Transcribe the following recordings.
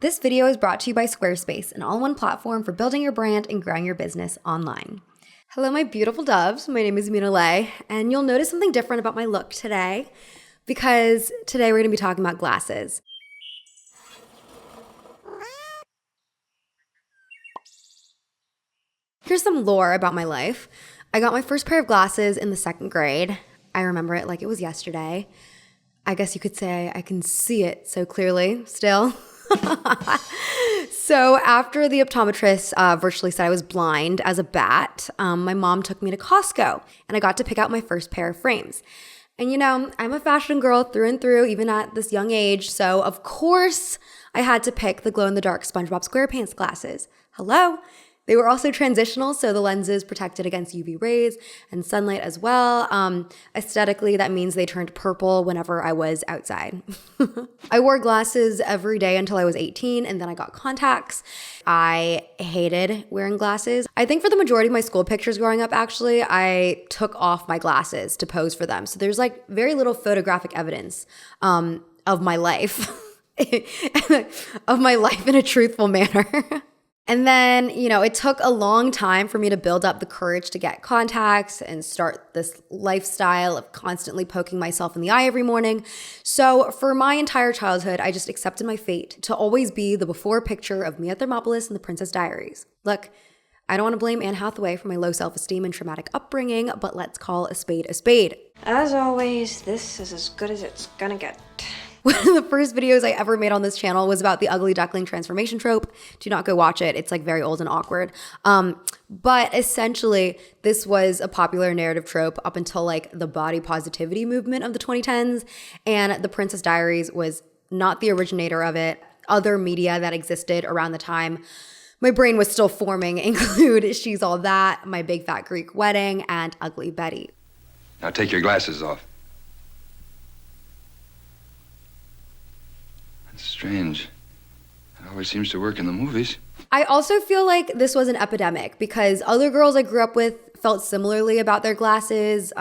This video is brought to you by Squarespace, an all-in-one platform for building your brand and growing your business online. Hello, my beautiful doves. My name is Mina, and you'll notice something different about my look today because today we're going to be talking about glasses. Here's some lore about my life. I got my first pair of glasses in the 2nd grade. I remember it like it was yesterday. I guess you could say I can see it so clearly still. So after the optometrist virtually said I was blind as a bat, my mom took me to Costco and I got to pick out my first pair of frames. And you know, I'm a fashion girl through and through, even at this young age. So of course I had to pick the glow-in-the-dark SpongeBob SquarePants glasses. Hello? They were also transitional, so the lenses protected against UV rays and sunlight as well. Aesthetically, that means they turned purple whenever I was outside. I wore glasses every day until I was 18, and then I got contacts. I hated wearing glasses. I think for the majority of my school pictures growing up, actually, I took off my glasses to pose for them. So there's like very little photographic evidence of my life, of my life in a truthful manner. And then, you know, it took a long time for me to build up the courage to get contacts and start this lifestyle of constantly poking myself in the eye every morning. So for my entire childhood, I just accepted my fate to always be the before picture of Mia Thermopolis in The Princess Diaries. Look, I don't want to blame Anne Hathaway for my low self-esteem and traumatic upbringing, but let's call a spade a spade. As always, this is as good as it's gonna get. One of the first videos I ever made on this channel was about the ugly duckling transformation trope. Do not go watch it. It's like very old and awkward. But essentially, this was a popular narrative trope up until like the body positivity movement of the 2010s. And The Princess Diaries was not the originator of it. Other media that existed around the time my brain was still forming include She's All That, My Big Fat Greek Wedding, and Ugly Betty. Now take your glasses off. Strange. It always seems to work in the movies. I also feel like this was an epidemic because other girls I grew up with felt similarly about their glasses.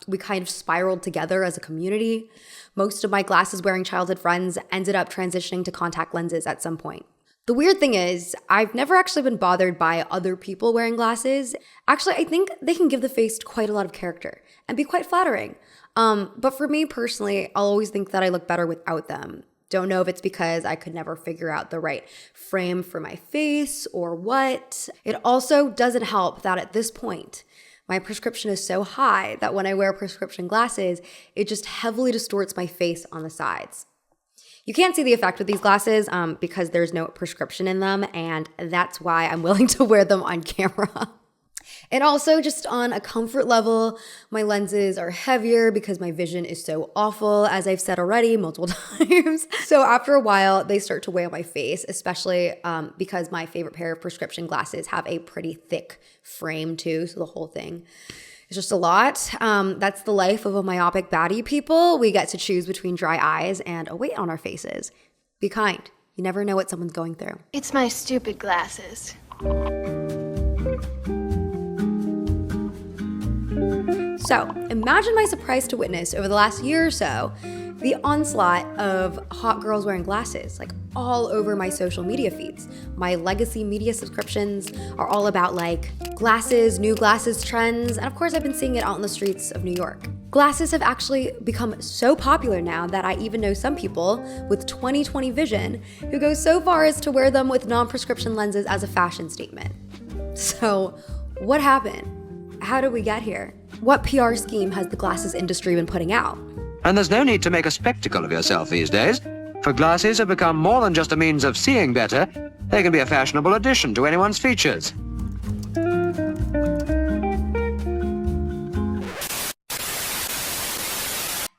We kind of spiraled together as a community. Most of my glasses-wearing childhood friends ended up transitioning to contact lenses at some point. The weird thing is, I've never actually been bothered by other people wearing glasses. Actually, I think they can give the face quite a lot of character and be quite flattering. But for me personally, I'll always think that I look better without them. Don't know if it's because I could never figure out the right frame for my face or what. It also doesn't help that at this point, my prescription is so high that when I wear prescription glasses, it just heavily distorts my face on the sides. You can't see the effect with these glasses because there's no prescription in them, and that's why I'm willing to wear them on camera. And also just on a comfort level, my lenses are heavier because my vision is so awful, as I've said already multiple times. So after a while, they start to weigh on my face, especially because my favorite pair of prescription glasses have a pretty thick frame too. So the whole thing is just a lot. That's the life of a myopic baddie, people. We get to choose between dry eyes and a weight on our faces. Be kind. You never know what someone's going through. It's my stupid glasses. So imagine my surprise to witness over the last year or so the onslaught of hot girls wearing glasses, like all over my social media feeds. My legacy media subscriptions are all about like glasses, new glasses trends, and of course I've been seeing it out in the streets of New York. Glasses have actually become so popular now that I even know some people with 20/20 vision who go so far as to wear them with non-prescription lenses as a fashion statement. So what happened? How did we get here? What PR scheme has the glasses industry been putting out? And there's no need to make a spectacle of yourself these days, for glasses have become more than just a means of seeing better. They can be a fashionable addition to anyone's features.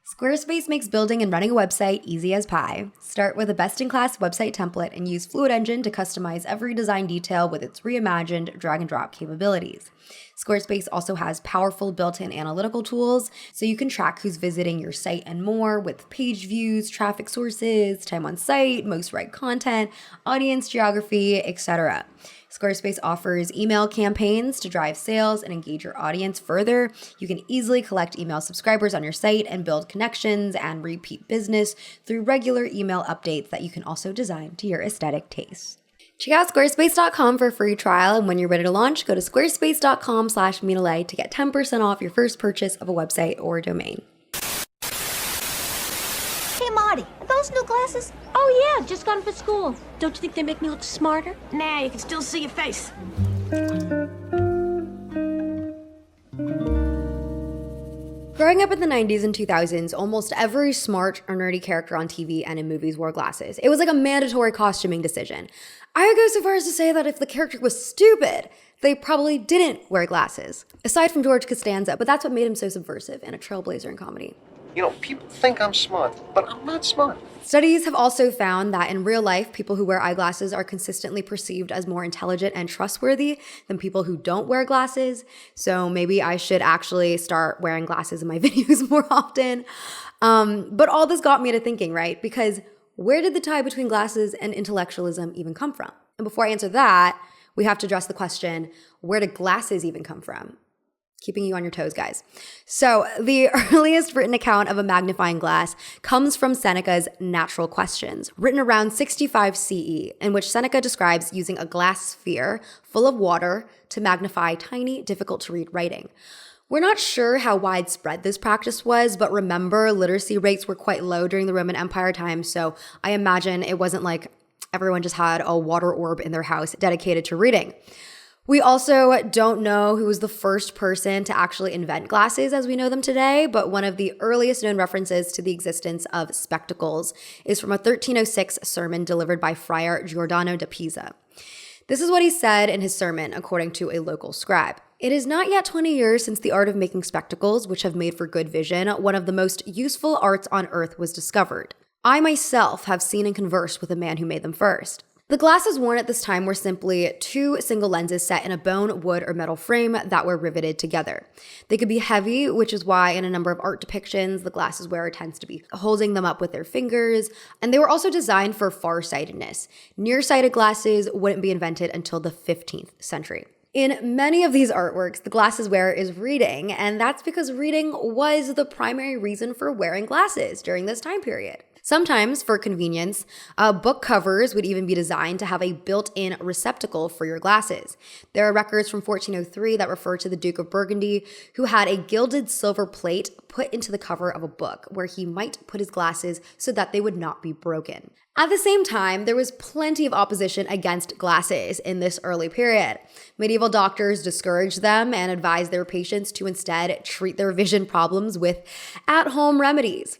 Squarespace makes building and running a website easy as pie. Start with a best-in-class website template and use Fluid Engine to customize every design detail with its reimagined drag-and-drop capabilities. Squarespace also has powerful built-in analytical tools, so you can track who's visiting your site and more with page views, traffic sources, time on site, most read content, audience geography, etc. Squarespace offers email campaigns to drive sales and engage your audience further. You can easily collect email subscribers on your site and build connections and repeat business through regular email style updates that you can also design to your aesthetic taste. Check out squarespace.com for a free trial, and when you're ready to launch, go to squarespace.com/Minalay to get 10% off your first purchase of a website or domain. Hey, Marty, are those new glasses? Oh yeah, just got them for school. Don't you think they make me look smarter? Nah, you can still see your face. Growing up in the 90s and 2000s, almost every smart or nerdy character on TV and in movies wore glasses. It was like a mandatory costuming decision. I would go so far as to say that if the character was stupid, they probably didn't wear glasses. Aside from George Costanza, but that's what made him so subversive and a trailblazer in comedy. You know, people think I'm smart, but I'm not smart. Studies have also found that in real life, people who wear eyeglasses are consistently perceived as more intelligent and trustworthy than people who don't wear glasses. So maybe I should actually start wearing glasses in my videos more often. But all this got me to thinking, right? Because where did the tie between glasses and intellectualism even come from? And before I answer that, we have to address the question, where did glasses even come from? Keeping you on your toes, guys. So the earliest written account of a magnifying glass comes from Seneca's Natural Questions, written around 65 CE, in which Seneca describes using a glass sphere full of water to magnify tiny, difficult-to-read writing. We're not sure how widespread this practice was, but remember, literacy rates were quite low during the Roman Empire time, so I imagine it wasn't like everyone just had a water orb in their house dedicated to reading. We also don't know who was the first person to actually invent glasses as we know them today, but one of the earliest known references to the existence of spectacles is from a 1306 sermon delivered by Friar Giordano da Pisa. This is what he said in his sermon, according to a local scribe. It is not yet 20 years since the art of making spectacles, which have made for good vision, one of the most useful arts on earth, was discovered. I myself have seen and conversed with a man who made them first. The glasses worn at this time were simply two single lenses set in a bone, wood, or metal frame that were riveted together. They could be heavy, which is why in a number of art depictions, the glasses wearer tends to be holding them up with their fingers. And they were also designed for farsightedness. Nearsighted glasses wouldn't be invented until the 15th century. In many of these artworks, the glasses wearer is reading, and that's because reading was the primary reason for wearing glasses during this time period. Sometimes, for convenience, book covers would even be designed to have a built-in receptacle for your glasses. There are records from 1403 that refer to the Duke of Burgundy, who had a gilded silver plate put into the cover of a book where he might put his glasses so that they would not be broken. At the same time, there was plenty of opposition against glasses in this early period. Medieval doctors discouraged them and advised their patients to instead treat their vision problems with at-home remedies.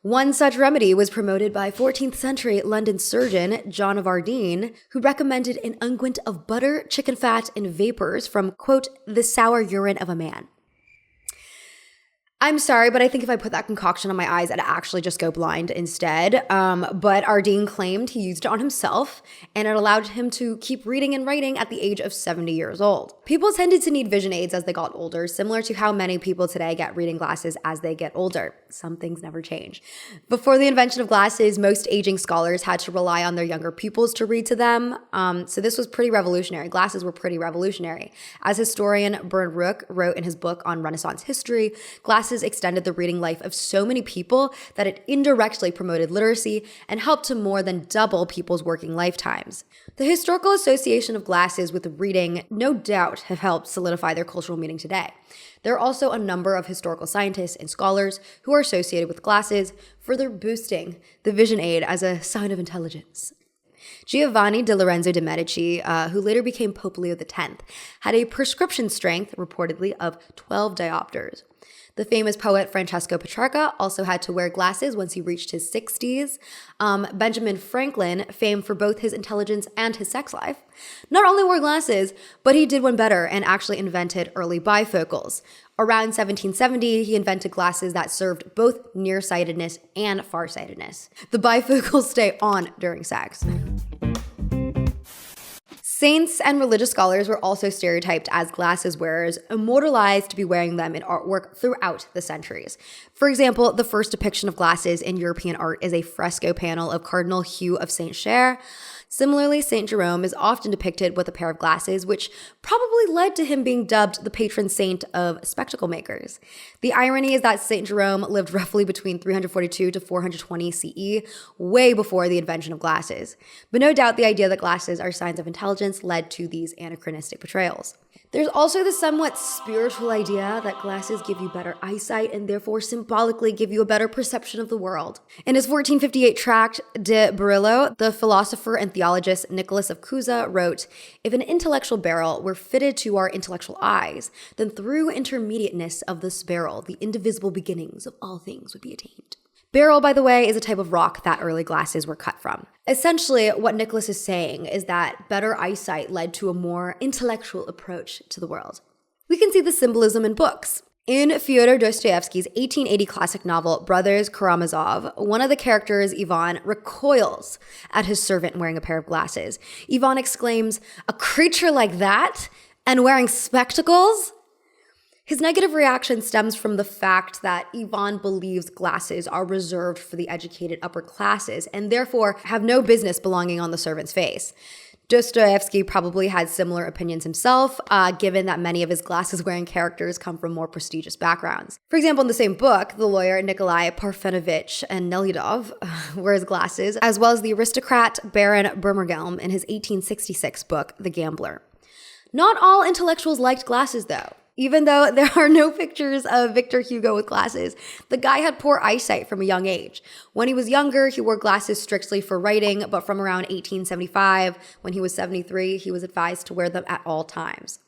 One such remedy was promoted by 14th century London surgeon John of Ardenne, who recommended an unguent of butter, chicken fat, and vapors from, quote, the sour urine of a man. I'm sorry, but I think if I put that concoction on my eyes, I'd actually just go blind instead. But Ardenne claimed he used it on himself, and it allowed him to keep reading and writing at the age of 70 years old. People tended to need vision aids as they got older, similar to how many people today get reading glasses as they get older. Some things never change. Before the invention of glasses, most aging scholars had to rely on their younger pupils to read to them. So this was pretty revolutionary. Glasses were pretty revolutionary. As historian Bernd Rook wrote in his book on Renaissance history, glasses extended the reading life of so many people that it indirectly promoted literacy and helped to more than double people's working lifetimes. The historical association of glasses with reading no doubt have helped solidify their cultural meaning today. There are also a number of historical scientists and scholars who are associated with glasses, further boosting the vision aid as a sign of intelligence. Giovanni di Lorenzo de' Medici, who later became Pope Leo X, had a prescription strength, reportedly, of 12 diopters. The famous poet Francesco Petrarca also had to wear glasses once he reached his 60s. Benjamin Franklin, famed for both his intelligence and his sex life, not only wore glasses, but he did one better and actually invented early bifocals. Around 1770, he invented glasses that served both nearsightedness and farsightedness. The bifocals stay on during sex. Saints and religious scholars were also stereotyped as glasses wearers, immortalized to be wearing them in artwork throughout the centuries. For example, the first depiction of glasses in European art is a fresco panel of Cardinal Hugh of St. Cher. Similarly, St. Jerome is often depicted with a pair of glasses, which probably led to him being dubbed the patron saint of spectacle makers. The irony is that St. Jerome lived roughly between 342 to 420 CE, way before the invention of glasses. But no doubt the idea that glasses are signs of intelligence led to these anachronistic portrayals. There's also the somewhat spiritual idea that glasses give you better eyesight and therefore symbolically give you a better perception of the world. In his 1458 tract, De Barillo, the philosopher and theologist Nicholas of Cusa wrote, "If an intellectual barrel were fitted to our intellectual eyes, then through intermediateness of this barrel, the indivisible beginnings of all things would be attained." Beryl, by the way, is a type of rock that early glasses were cut from. Essentially, what Nicholas is saying is that better eyesight led to a more intellectual approach to the world. We can see the symbolism in books. In Fyodor Dostoevsky's 1880 classic novel, Brothers Karamazov, one of the characters, Ivan, recoils at his servant wearing a pair of glasses. Ivan exclaims, "A creature like that? And wearing spectacles?" His negative reaction stems from the fact that Ivan believes glasses are reserved for the educated upper classes and therefore have no business belonging on the servant's face. Dostoevsky probably had similar opinions himself, given that many of his glasses-wearing characters come from more prestigious backgrounds. For example, in the same book, the lawyer Nikolai Parfenovich and Nelyudov wears glasses, as well as the aristocrat Baron Bermergelm in his 1866 book, The Gambler. Not all intellectuals liked glasses, though. Even though there are no pictures of Victor Hugo with glasses, the guy had poor eyesight from a young age. When he was younger, he wore glasses strictly for writing, but from around 1875, when he was 73, he was advised to wear them at all times.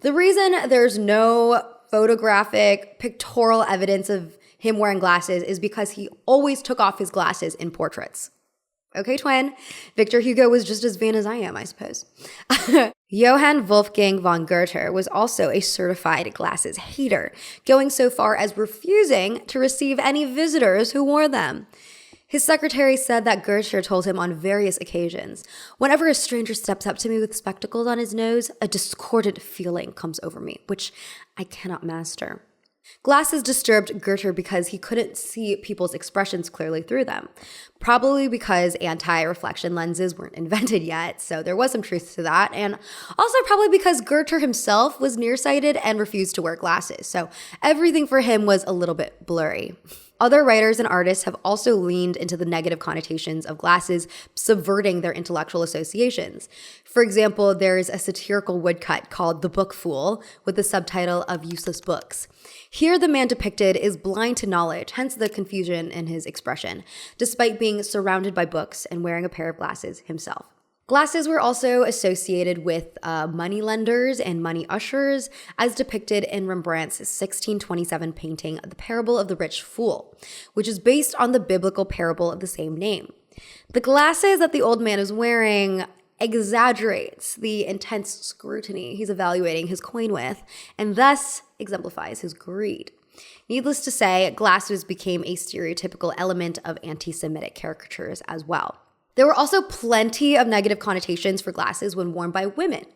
The reason there's no photographic, pictorial evidence of him wearing glasses is because he always took off his glasses in portraits. Okay, twin. Victor Hugo was just as vain as I am, I suppose. Johann Wolfgang von Goethe was also a certified glasses hater, going so far as refusing to receive any visitors who wore them. His secretary said that Goethe told him on various occasions, "Whenever a stranger steps up to me with spectacles on his nose, a discordant feeling comes over me, which I cannot master." Glasses disturbed Goethe because he couldn't see people's expressions clearly through them. Probably because anti-reflection lenses weren't invented yet, so there was some truth to that. And also probably because Goethe himself was nearsighted and refused to wear glasses, so everything for him was a little bit blurry. Other writers and artists have also leaned into the negative connotations of glasses, subverting their intellectual associations. For example, there's a satirical woodcut called The Book Fool with the subtitle of Useless Books. Here, the man depicted is blind to knowledge, hence the confusion in his expression, despite being surrounded by books and wearing a pair of glasses himself. Glasses were also associated with moneylenders and money ushers, as depicted in Rembrandt's 1627 painting, The Parable of the Rich Fool, which is based on the biblical parable of the same name. The glasses that the old man is wearing exaggerates the intense scrutiny he's evaluating his coin with, and thus exemplifies his greed. Needless to say, glasses became a stereotypical element of anti-Semitic caricatures as well. There were also plenty of negative connotations for glasses when worn by women,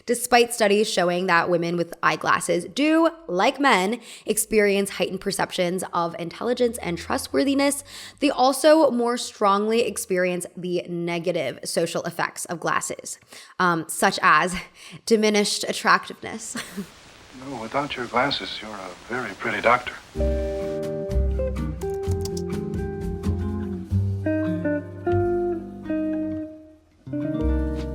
despite studies showing that women with eyeglasses do, like men, experience heightened perceptions of intelligence and trustworthiness. They also more strongly experience the negative social effects of glasses, such as diminished attractiveness. No, without your glasses, you're a very pretty doctor.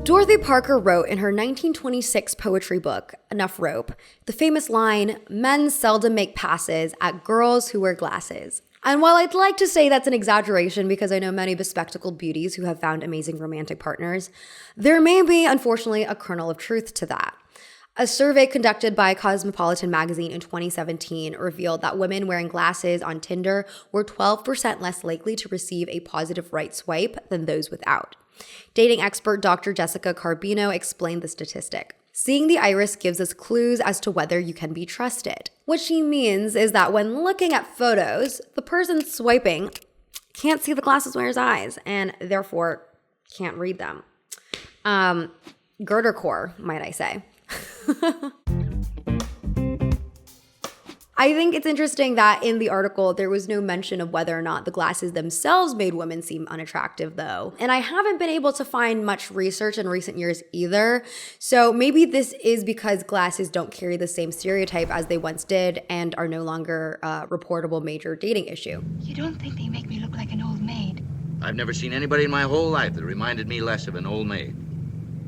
Dorothy Parker wrote in her 1926 poetry book, Enough Rope, the famous line, "Men seldom make passes at girls who wear glasses." And while I'd like to say that's an exaggeration because I know many bespectacled beauties who have found amazing romantic partners, there may be, unfortunately, a kernel of truth to that. A survey conducted by Cosmopolitan magazine in 2017 revealed that women wearing glasses on Tinder were 12% less likely to receive a positive right swipe than those without. Dating expert Dr. Jessica Carbino explained the statistic. Seeing the iris gives us clues as to whether you can be trusted. What she means is that when looking at photos, the person swiping can't see the glasses wearer's eyes and therefore can't read them. Girder core, might I say. I think it's interesting that in the article, there was no mention of whether or not the glasses themselves made women seem unattractive, though. And I haven't been able to find much research in recent years either. So maybe this is because glasses don't carry the same stereotype as they once did and are no longer a reportable major dating issue. You don't think they make me look like an old maid? I've never seen anybody in my whole life that reminded me less of an old maid.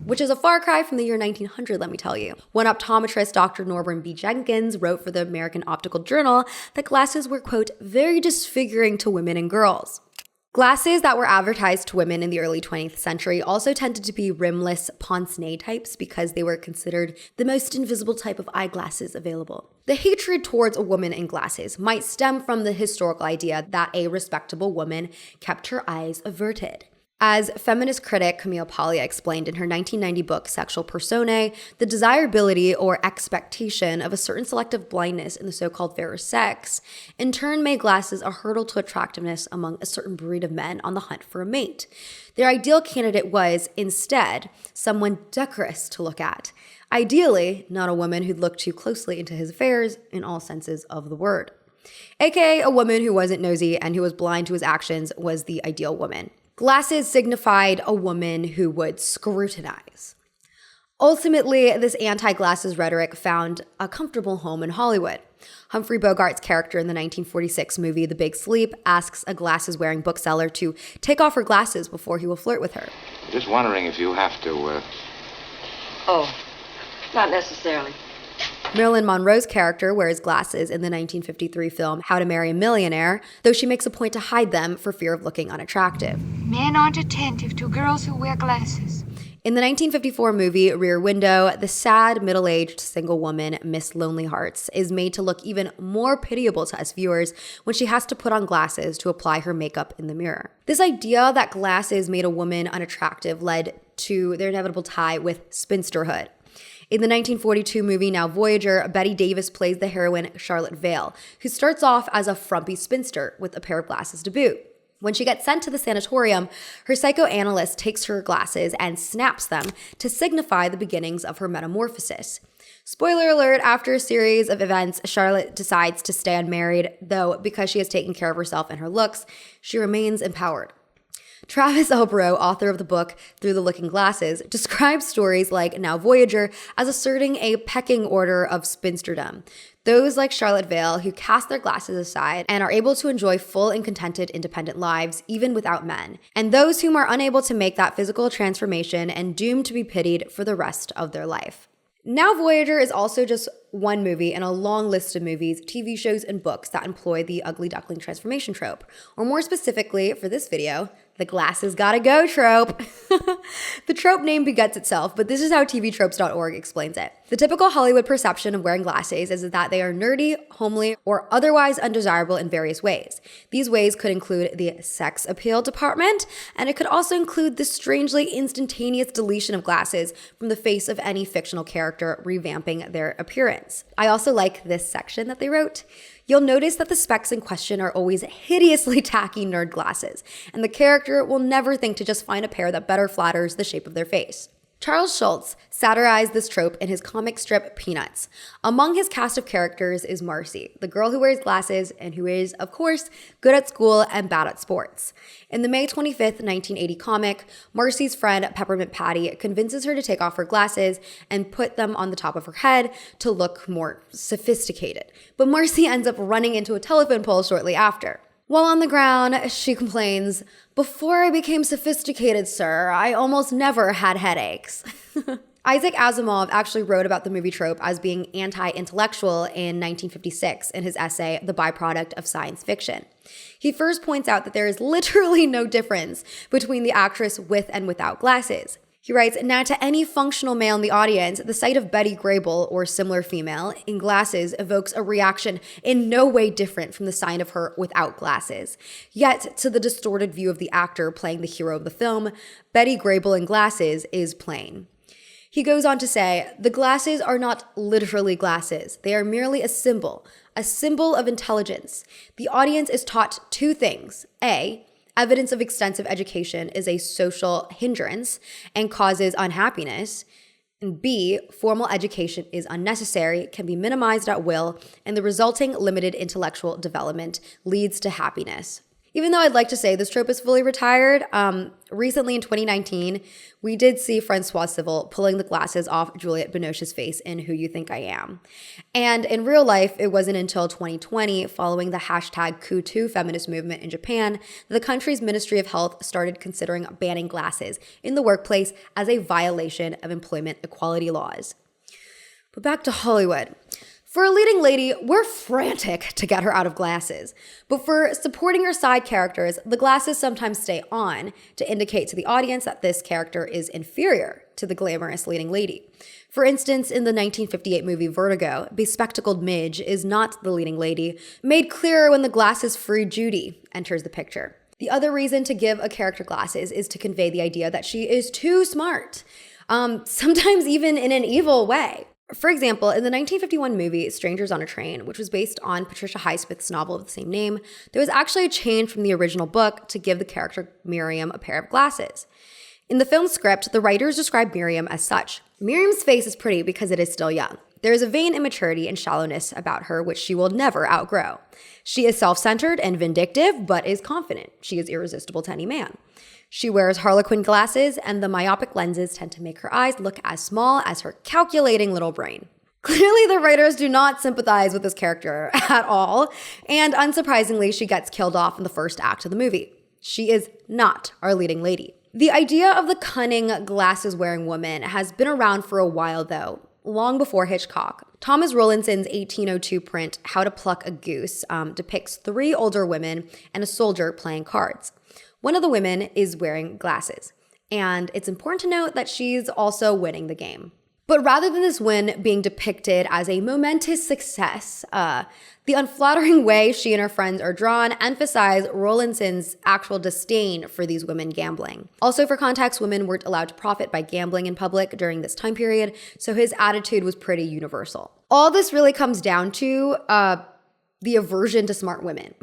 Which is a far cry from the year 1900, let me tell you. One optometrist, Dr. Norman B. Jenkins, wrote for the American Optical Journal that glasses were, quote, very disfiguring to women and girls. Glasses that were advertised to women in the early 20th century also tended to be rimless pince-nez types because they were considered the most invisible type of eyeglasses available. The hatred towards a woman in glasses might stem from the historical idea that a respectable woman kept her eyes averted. As feminist critic Camille Paglia explained in her 1990 book Sexual Personae, the desirability or expectation of a certain selective blindness in the so-called fairer sex in turn made glasses a hurdle to attractiveness among a certain breed of men on the hunt for a mate. Their ideal candidate was, instead, someone decorous to look at. Ideally, not a woman who'd look too closely into his affairs in all senses of the word. AKA a woman who wasn't nosy and who was blind to his actions was the ideal woman. Glasses signified a woman who would scrutinize. Ultimately, this anti-glasses rhetoric found a comfortable home in Hollywood. Humphrey Bogart's character in the 1946 movie The Big Sleep asks a glasses-wearing bookseller to take off her glasses before he will flirt with her. Just wondering if you have to, Oh, not necessarily. Marilyn Monroe's character wears glasses in the 1953 film How to Marry a Millionaire, though she makes a point to hide them for fear of looking unattractive. Men aren't attentive to girls who wear glasses. In the 1954 movie Rear Window, the sad, middle-aged single woman, Miss Lonely Hearts, is made to look even more pitiable to us viewers when she has to put on glasses to apply her makeup in the mirror. This idea that glasses made a woman unattractive led to their inevitable tie with spinsterhood. In the 1942 movie Now Voyager, Bette Davis plays the heroine Charlotte Vale, who starts off as a frumpy spinster with a pair of glasses to boot. When she gets sent to the sanatorium, her psychoanalyst takes her glasses and snaps them to signify the beginnings of her metamorphosis. Spoiler alert, after a series of events, Charlotte decides to stay unmarried, though because she has taken care of herself and her looks, she remains empowered. Travis Elborough, author of the book Through the Looking Glasses, describes stories like Now Voyager as asserting a pecking order of spinsterdom. Those like Charlotte Vale who cast their glasses aside and are able to enjoy full and contented independent lives even without men. And those whom are unable to make that physical transformation and doomed to be pitied for the rest of their life. Now Voyager is also just one movie in a long list of movies, TV shows, and books that employ the ugly duckling transformation trope. Or more specifically, for this video, the glasses gotta go trope. The trope name begets itself, but this is how tvtropes.org explains it. The typical Hollywood perception of wearing glasses is that they are nerdy, homely, or otherwise undesirable in various ways. These ways could include the sex appeal department, and it could also include the strangely instantaneous deletion of glasses from the face of any fictional character, revamping their appearance. I also like this section that they wrote. You'll notice that the specs in question are always hideously tacky nerd glasses, and the character will never think to just find a pair that better flatters the shape of their face. Charles Schulz satirized this trope in his comic strip Peanuts. Among his cast of characters is Marcy, the girl who wears glasses and who is, of course, good at school and bad at sports. In the May 25th, 1980 comic, Marcy's friend Peppermint Patty convinces her to take off her glasses and put them on the top of her head to look more sophisticated. But Marcy ends up running into a telephone pole shortly after. While on the ground, she complains, "Before I became sophisticated, sir, I almost never had headaches." Isaac Asimov actually wrote about the movie trope as being anti-intellectual in 1956 in his essay, The Byproduct of Science Fiction. He first points out that there is literally no difference between the actress with and without glasses. He writes, "Now to any functional male in the audience, the sight of Betty Grable, or similar female, in glasses evokes a reaction in no way different from the sight of her without glasses. Yet, to the distorted view of the actor playing the hero of the film, Betty Grable in glasses is plain." He goes on to say, "The glasses are not literally glasses. They are merely a symbol of intelligence. The audience is taught two things. A, evidence of extensive education is a social hindrance and causes unhappiness. And B, formal education is unnecessary, can be minimized at will, and the resulting limited intellectual development leads to happiness. Even though I'd like to say this trope is fully retired, recently in 2019, we did see Francois Civil pulling the glasses off Juliette Binoche's face in Who You Think I Am. And in real life, it wasn't until 2020, following the hashtag #Coup2 feminist movement in Japan, that the country's Ministry of Health started considering banning glasses in the workplace as a violation of employment equality laws. But back to Hollywood. For a leading lady, we're frantic to get her out of glasses. But for supporting her side characters, the glasses sometimes stay on to indicate to the audience that this character is inferior to the glamorous leading lady. For instance, in the 1958 movie Vertigo, bespectacled Midge is not the leading lady, made clearer when the glasses-free Judy enters the picture. The other reason to give a character glasses is to convey the idea that she is too smart, sometimes even in an evil way. For example, in the 1951 movie Strangers on a Train, which was based on Patricia Highsmith's novel of the same name, there was actually a change from the original book to give the character Miriam a pair of glasses. In the film script, the writers described Miriam as such. Miriam's face is pretty because it is still young. There is a vain immaturity and shallowness about her which she will never outgrow. She is self-centered and vindictive, but is confident. She is irresistible to any man. She wears Harlequin glasses, and the myopic lenses tend to make her eyes look as small as her calculating little brain. Clearly, the writers do not sympathize with this character at all, and unsurprisingly, she gets killed off in the first act of the movie. She is not our leading lady. The idea of the cunning, glasses-wearing woman has been around for a while, though, long before Hitchcock. Thomas Rowlandson's 1802 print, How to Pluck a Goose, depicts 3 older women and a soldier playing cards. One of the women is wearing glasses, and it's important to note that she's also winning the game. But rather than this win being depicted as a momentous success, the unflattering way she and her friends are drawn emphasize Rowlandson's actual disdain for these women gambling. Also, for context, women weren't allowed to profit by gambling in public during this time period, so his attitude was pretty universal. All this really comes down to the aversion to smart women,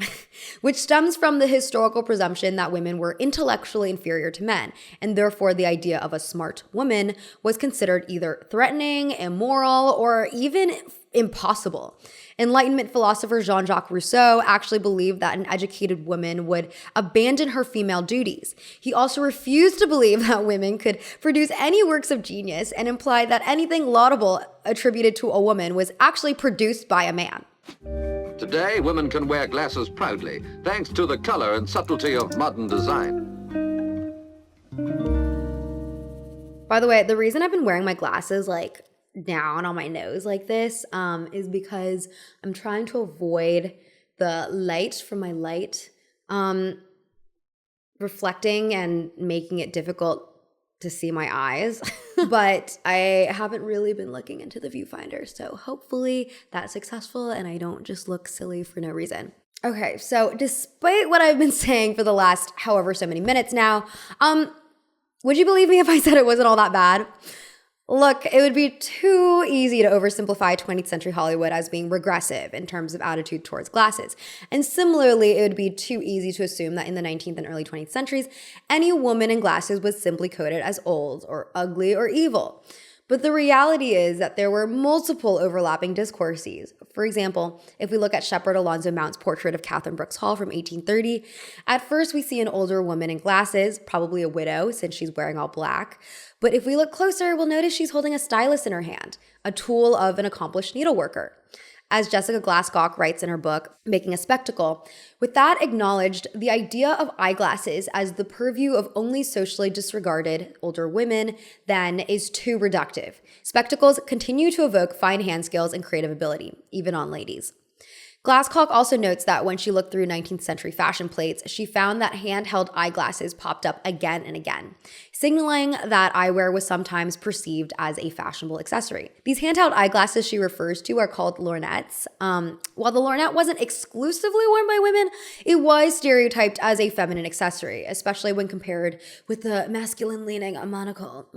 which stems from the historical presumption that women were intellectually inferior to men, and therefore the idea of a smart woman was considered either threatening, immoral, or even impossible. Enlightenment philosopher Jean-Jacques Rousseau actually believed that an educated woman would abandon her female duties. He also refused to believe that women could produce any works of genius and implied that anything laudable attributed to a woman was actually produced by a man. Today, women can wear glasses proudly, thanks to the color and subtlety of modern design. By the way, the reason I've been wearing my glasses down on my nose like this is because I'm trying to avoid the light from my light reflecting and making it difficult to see my eyes. But I haven't really been looking into the viewfinder, so hopefully that's successful and I don't just look silly for no reason. Okay, so despite what I've been saying for the last however so many minutes now, would you believe me if I said it wasn't all that bad? Look, it would be too easy to oversimplify 20th century Hollywood as being regressive in terms of attitude towards glasses. And similarly, it would be too easy to assume that in the 19th and early 20th centuries, any woman in glasses was simply coded as old or ugly or evil. But the reality is that there were multiple overlapping discourses. For example, if we look at Shepard Alonzo Mount's portrait of Catherine Brooks Hall from 1830, at first we see an older woman in glasses, probably a widow since she's wearing all black. But if we look closer, we'll notice she's holding a stylus in her hand, a tool of an accomplished needleworker. As Jessica Glasscock writes in her book, Making a Spectacle, with that acknowledged, the idea of eyeglasses as the purview of only socially disregarded older women then is too reductive. Spectacles continue to evoke fine hand skills and creative ability, even on ladies. Glasscock also notes that when she looked through 19th century fashion plates, she found that handheld eyeglasses popped up again and again, signaling that eyewear was sometimes perceived as a fashionable accessory. These handheld eyeglasses she refers to are called lorgnettes. While the lorgnette wasn't exclusively worn by women, it was stereotyped as a feminine accessory, especially when compared with the masculine-leaning monocle.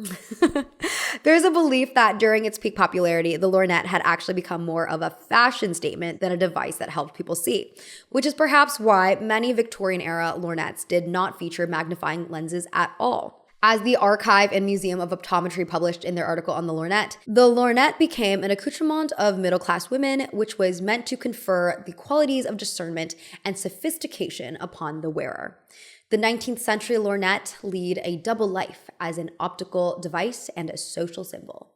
There's a belief that during its peak popularity, the lorgnette had actually become more of a fashion statement than a device that helped people see, which is perhaps why many Victorian-era lorgnettes did not feature magnifying lenses at all. As the Archive and Museum of Optometry published in their article on the lorgnette, the lorgnette became an accoutrement of middle-class women, which was meant to confer the qualities of discernment and sophistication upon the wearer. The 19th century lorgnette lead a double life as an optical device and a social symbol.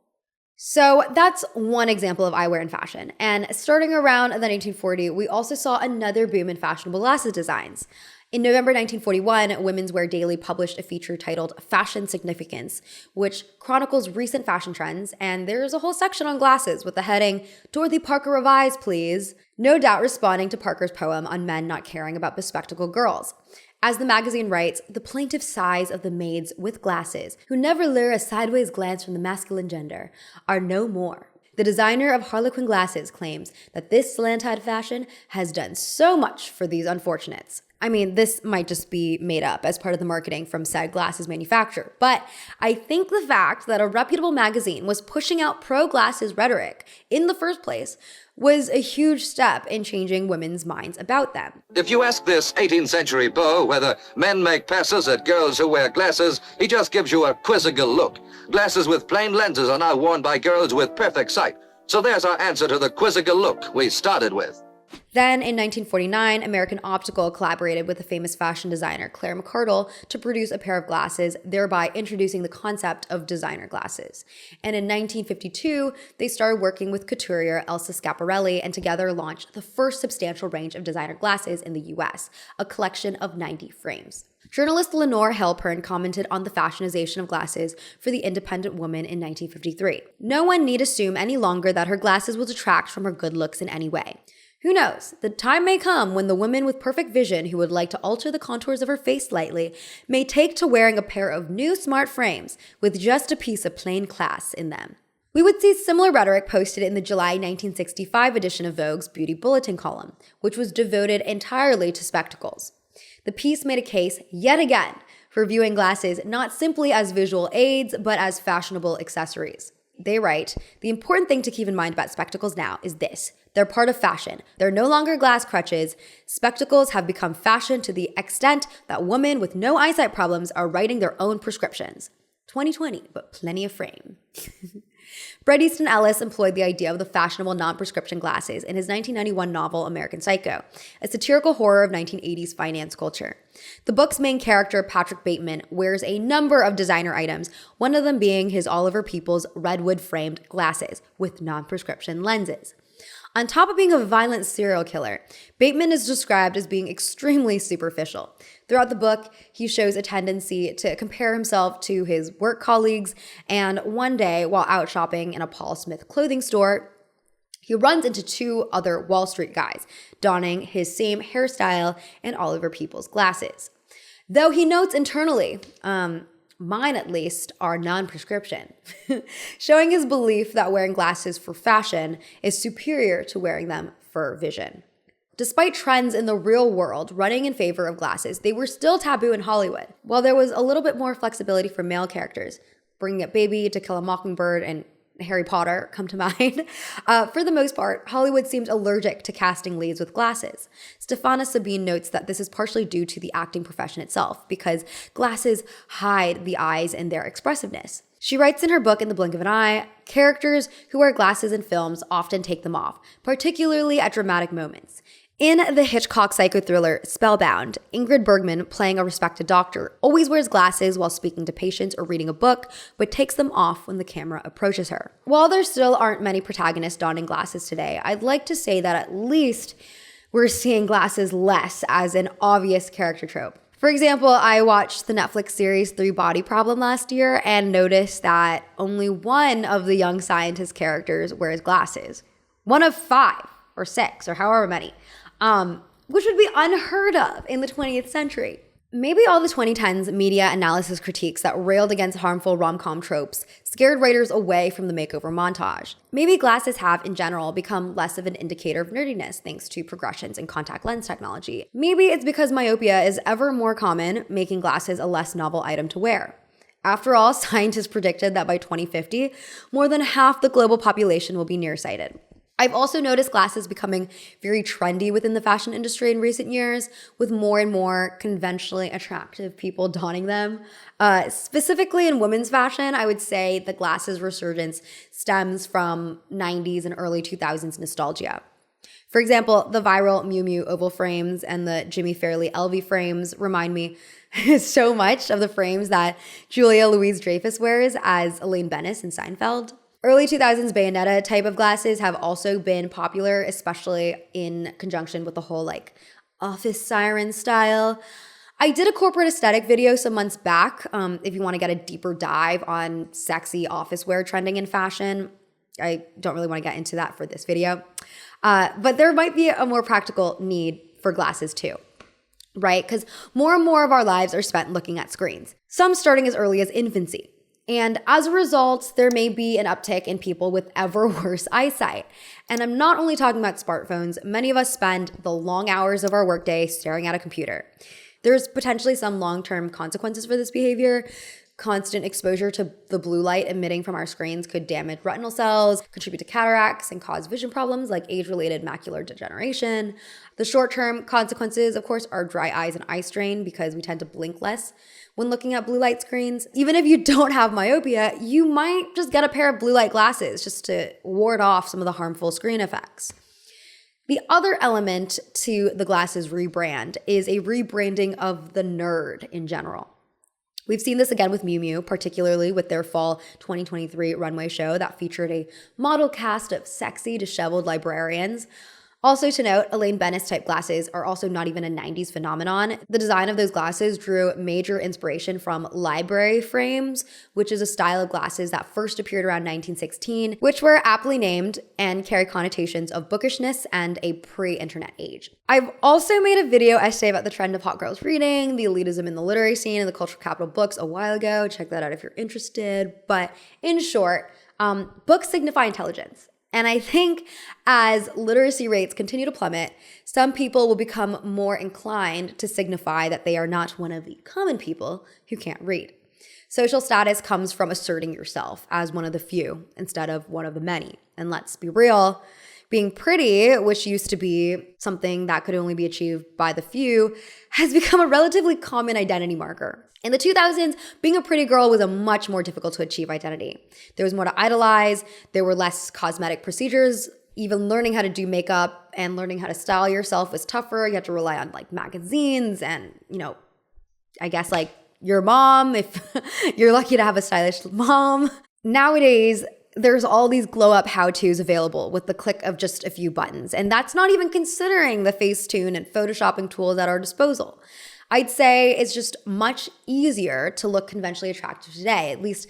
So that's one example of eyewear in fashion. And starting around the 1940s, we also saw another boom in fashionable glasses designs. In November 1941, Women's Wear Daily published a feature titled Fashion Significance, which chronicles recent fashion trends, and there's a whole section on glasses with the heading, Dorothy Parker Revise, Please, no doubt responding to Parker's poem on men not caring about bespectacled girls. As the magazine writes, the plaintive sighs of the maids with glasses, who never lure a sideways glance from the masculine gender, are no more. The designer of Harlequin glasses claims that this slant-eyed fashion has done so much for these unfortunates. I mean, this might just be made up as part of the marketing from said glasses manufacturer, but I think the fact that a reputable magazine was pushing out pro-glasses rhetoric in the first place was a huge step in changing women's minds about them. If you ask this 18th century beau whether men make passes at girls who wear glasses, he just gives you a quizzical look. Glasses with plain lenses are now worn by girls with perfect sight. So there's our answer to the quizzical look we started with. Then, in 1949, American Optical collaborated with the famous fashion designer Claire McCardle to produce a pair of glasses, thereby introducing the concept of designer glasses. And in 1952, they started working with couturier Elsa Schiaparelli and together launched the first substantial range of designer glasses in the US, a collection of 90 frames. Journalist Lenore Halpern commented on the fashionization of glasses for The Independent Woman in 1953. No one need assume any longer that her glasses will detract from her good looks in any way. Who knows? The time may come when the woman with perfect vision who would like to alter the contours of her face slightly may take to wearing a pair of new smart frames with just a piece of plain class in them. We would see similar rhetoric posted in the July 1965 edition of Vogue's Beauty Bulletin column, which was devoted entirely to spectacles. The piece made a case, yet again, for viewing glasses not simply as visual aids, but as fashionable accessories. They write, the important thing to keep in mind about spectacles now is this. They're part of fashion. They're no longer glass crutches. Spectacles have become fashion to the extent that women with no eyesight problems are writing their own prescriptions. 2020, but plenty of frame. Bret Easton Ellis employed the idea of the fashionable non-prescription glasses in his 1991 novel American Psycho, a satirical horror of 1980s finance culture. The book's main character, Patrick Bateman, wears a number of designer items, one of them being his Oliver Peoples redwood-framed glasses with non-prescription lenses. On top of being a violent serial killer, Bateman is described as being extremely superficial. Throughout the book, he shows a tendency to compare himself to his work colleagues, and one day, while out shopping in a Paul Smith clothing store, he runs into two other Wall Street guys, donning his same hairstyle and Oliver Peoples glasses. Though he notes internally, mine at least are non-prescription, showing his belief that wearing glasses for fashion is superior to wearing them for vision. Despite trends in the real world running in favor of glasses, they were still taboo in Hollywood. While there was a little bit more flexibility for male characters, Bringing Up Baby, To Kill a Mockingbird, and Harry Potter come to mind. For the most part, Hollywood seemed allergic to casting leads with glasses. Stefana Sabin notes that this is partially due to the acting profession itself, because glasses hide the eyes and their expressiveness. She writes in her book In the Blink of an Eye, characters who wear glasses in films often take them off, particularly at dramatic moments. In the Hitchcock psychothriller Spellbound, Ingrid Bergman, playing a respected doctor, always wears glasses while speaking to patients or reading a book, but takes them off when the camera approaches her. While there still aren't many protagonists donning glasses today, I'd like to say that at least we're seeing glasses less as an obvious character trope. For example, I watched the Netflix series 3 Body Problem last year and noticed that only one of the young scientist characters wears glasses. One of 5 or 6 or however many. Which would be unheard of in the 20th century. Maybe all the 2010s media analysis critiques that railed against harmful rom-com tropes scared writers away from the makeover montage. Maybe glasses have, in general, become less of an indicator of nerdiness thanks to progressions in contact lens technology. Maybe it's because myopia is ever more common, making glasses a less novel item to wear. After all, scientists predicted that by 2050, more than half the global population will be nearsighted. I've also noticed glasses becoming very trendy within the fashion industry in recent years, with more and more conventionally attractive people donning them. Specifically in women's fashion, I would say the glasses resurgence stems from 90s and early 2000s nostalgia. For example, the viral Miu Miu oval frames and the Jimmy Fairley LV frames remind me so much of the frames that Julia Louis-Dreyfus wears as Elaine Bennis in Seinfeld. Early 2000s Bayonetta type of glasses have also been popular, especially in conjunction with the whole like office siren style. I did a corporate aesthetic video some months back. If you want to get a deeper dive on sexy office wear trending in fashion, I don't really want to get into that for this video. But there might be a more practical need for glasses too, right? Because more and more of our lives are spent looking at screens, some starting as early as infancy. And as a result, there may be an uptick in people with ever worse eyesight. And I'm not only talking about smartphones. Many of us spend the long hours of our workday staring at a computer. There's potentially some long-term consequences for this behavior. Constant exposure to the blue light emitting from our screens could damage retinal cells, contribute to cataracts, and cause vision problems like age-related macular degeneration. The short-term consequences, of course, are dry eyes and eye strain because we tend to blink less when looking at blue light screens. Even if you don't have myopia, you might just get a pair of blue light glasses just to ward off some of the harmful screen effects. The other element to the glasses rebrand is a rebranding of the nerd in general. We've seen this again with Miu Miu, particularly with their fall 2023 runway show that featured a model cast of sexy, disheveled librarians. Also to note, Elaine Bennis type glasses are also not even a 90s phenomenon. The design of those glasses drew major inspiration from library frames, which is a style of glasses that first appeared around 1916, which were aptly named and carry connotations of bookishness and a pre-internet age. I've also made a video essay about the trend of hot girls reading, the elitism in the literary scene, and the cultural capital books a while ago. Check that out if you're interested. But in short, books signify intelligence. And I think as literacy rates continue to plummet, some people will become more inclined to signify that they are not one of the common people who can't read. Social status comes from asserting yourself as one of the few instead of one of the many. And let's be real, being pretty, which used to be something that could only be achieved by the few, has become a relatively common identity marker. In the 2000s, being a pretty girl was a much more difficult to achieve identity. There was more to idolize, there were less cosmetic procedures, even learning how to do makeup and learning how to style yourself was tougher. You had to rely on like magazines and, I guess like your mom, if you're lucky to have a stylish mom. Nowadays, there's all these glow up how-tos available with the click of just a few buttons. And that's not even considering the Facetune and photoshopping tools at our disposal. I'd say it's just much easier to look conventionally attractive today, at least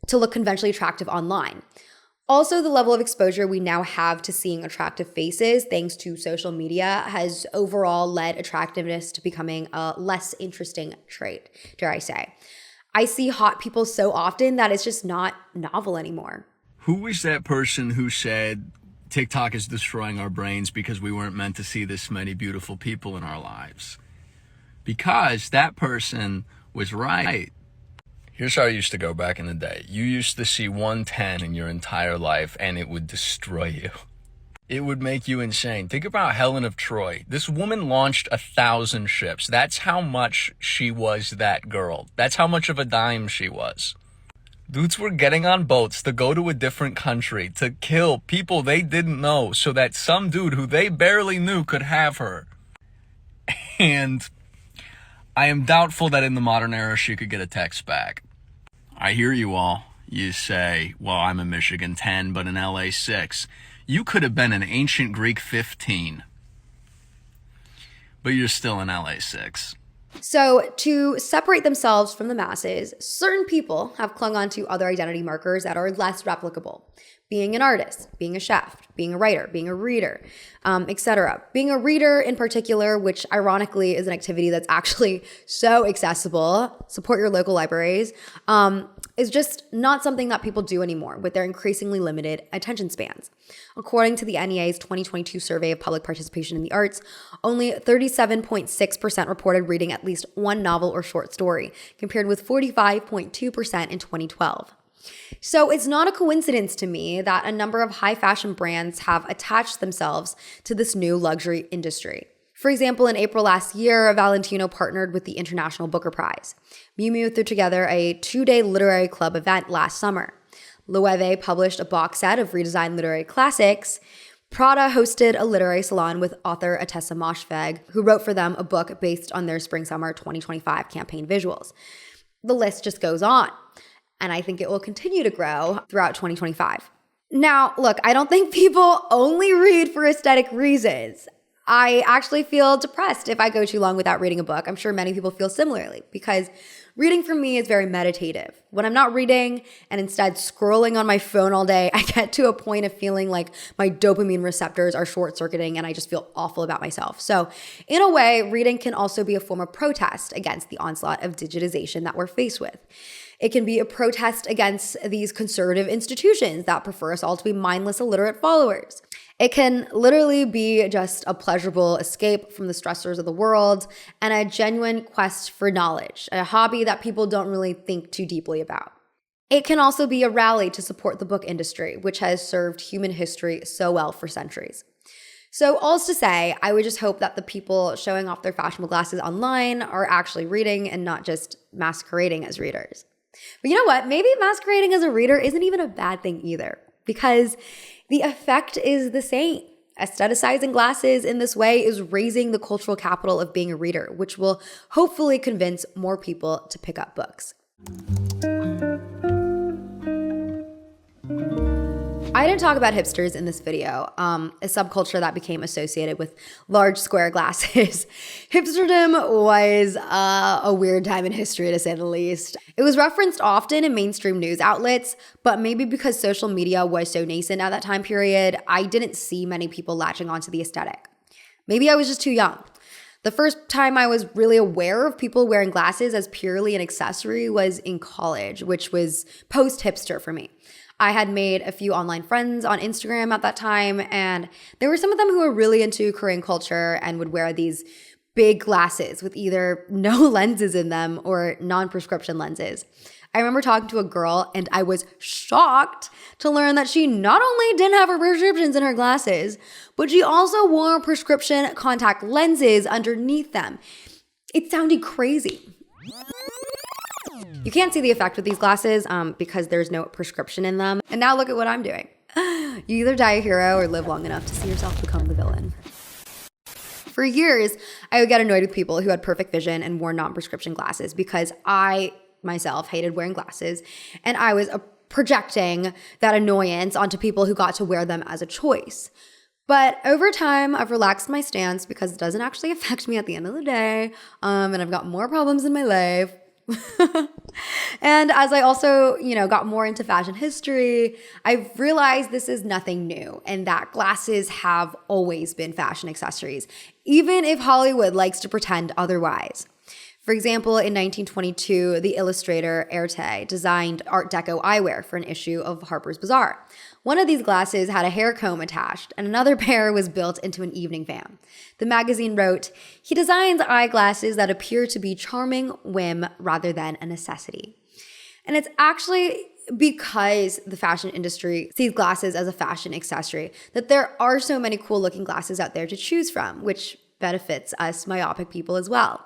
to look conventionally attractive online. Also, the level of exposure we now have to seeing attractive faces thanks to social media has overall led attractiveness to becoming a less interesting trait, dare I say. I see hot people so often that it's just not novel anymore. Who was that person who said TikTok is destroying our brains because we weren't meant to see this many beautiful people in our lives? Because that person was right. Here's how it used to go back in the day. You used to see 110 in your entire life and it would destroy you. It would make you insane. Think about Helen of Troy. This woman launched 1,000 ships. That's how much she was that girl. That's how much of a dime she was. Dudes were getting on boats to go to a different country to kill people they didn't know so that some dude who they barely knew could have her. And I am doubtful that in the modern era she could get a text back. I hear you all. You say, well, I'm a Michigan 10, but an LA 6. You could have been an ancient Greek 15. But you're still an LA 6. So to separate themselves from the masses, certain people have clung on to other identity markers that are less replicable. Being an artist, being a chef, being a writer, being a reader, etc. Being a reader in particular, which ironically is an activity that's actually so accessible, support your local libraries, is just not something that people do anymore with their increasingly limited attention spans. According to the NEA's 2022 survey of public participation in the arts, only 37.6% reported reading at least one novel or short story, compared with 45.2% in 2012. So it's not a coincidence to me that a number of high fashion brands have attached themselves to this new luxury industry. For example, in April last year, Valentino partnered with the International Booker Prize. Miu Miu threw together a 2-day literary club event last summer. Loewe published a box set of redesigned literary classics. Prada hosted a literary salon with author Atessa Moshfegh, who wrote for them a book based on their Spring-Summer 2025 campaign visuals. The list just goes on, and I think it will continue to grow throughout 2025. Now, look, I don't think people only read for aesthetic reasons. I actually feel depressed if I go too long without reading a book. I'm sure many people feel similarly because reading for me is very meditative. When I'm not reading and instead scrolling on my phone all day, I get to a point of feeling like my dopamine receptors are short-circuiting and I just feel awful about myself. So in a way, reading can also be a form of protest against the onslaught of digitization that we're faced with. It can be a protest against these conservative institutions that prefer us all to be mindless, illiterate followers. It can literally be just a pleasurable escape from the stressors of the world and a genuine quest for knowledge, a hobby that people don't really think too deeply about. It can also be a rally to support the book industry, which has served human history so well for centuries. So all's to say, I would just hope that the people showing off their fashionable glasses online are actually reading and not just masquerading as readers. But you know what? Maybe masquerading as a reader isn't even a bad thing either, because the effect is the same. Aestheticizing glasses in this way is raising the cultural capital of being a reader, which will hopefully convince more people to pick up books. I didn't talk about hipsters in this video, a subculture that became associated with large square glasses. Hipsterdom was a weird time in history, to say the least. It was referenced often in mainstream news outlets, but maybe because social media was so nascent at that time period, I didn't see many people latching onto the aesthetic. Maybe I was just too young. The first time I was really aware of people wearing glasses as purely an accessory was in college, which was post-hipster for me. I had made a few online friends on Instagram at that time, and there were some of them who were really into Korean culture and would wear these big glasses with either no lenses in them or non-prescription lenses. I remember talking to a girl, and I was shocked to learn that she not only didn't have her prescriptions in her glasses, but she also wore prescription contact lenses underneath them. It sounded crazy. You can't see the effect with these glasses because there's no prescription in them. And now look at what I'm doing. You either die a hero or live long enough to see yourself become the villain. For years, I would get annoyed with people who had perfect vision and wore non-prescription glasses because I myself hated wearing glasses, and I was projecting that annoyance onto people who got to wear them as a choice. But over time, I've relaxed my stance because it doesn't actually affect me at the end of the day, and I've got more problems in my life. And as I also, got more into fashion history, I've realized this is nothing new and that glasses have always been fashion accessories, even if Hollywood likes to pretend otherwise. For example, in 1922, the illustrator Erte designed Art Deco eyewear for an issue of Harper's Bazaar. One of these glasses had a hair comb attached, and another pair was built into an evening van. The magazine wrote, "He designs eyeglasses that appear to be charming whim rather than a necessity." And it's actually because the fashion industry sees glasses as a fashion accessory that there are so many cool looking glasses out there to choose from, which benefits us myopic people as well.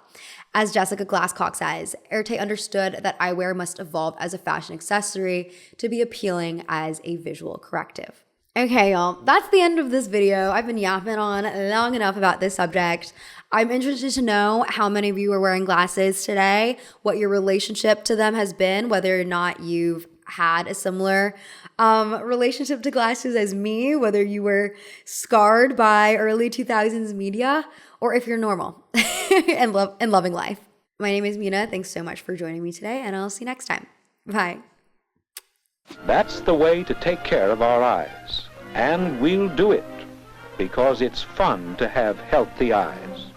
As Jessica Glasscock says, Erte understood that eyewear must evolve as a fashion accessory to be appealing as a visual corrective. Okay, y'all, that's the end of this video. I've been yapping on long enough about this subject. I'm interested to know how many of you are wearing glasses today, what your relationship to them has been, whether or not you've had a similar relationship to glasses as me, whether you were scarred by early 2000s media, or if you're normal and loving life. My name is Mina. Thanks so much for joining me today, and I'll see you next time. Bye. That's the way to take care of our eyes. And we'll do it because it's fun to have healthy eyes.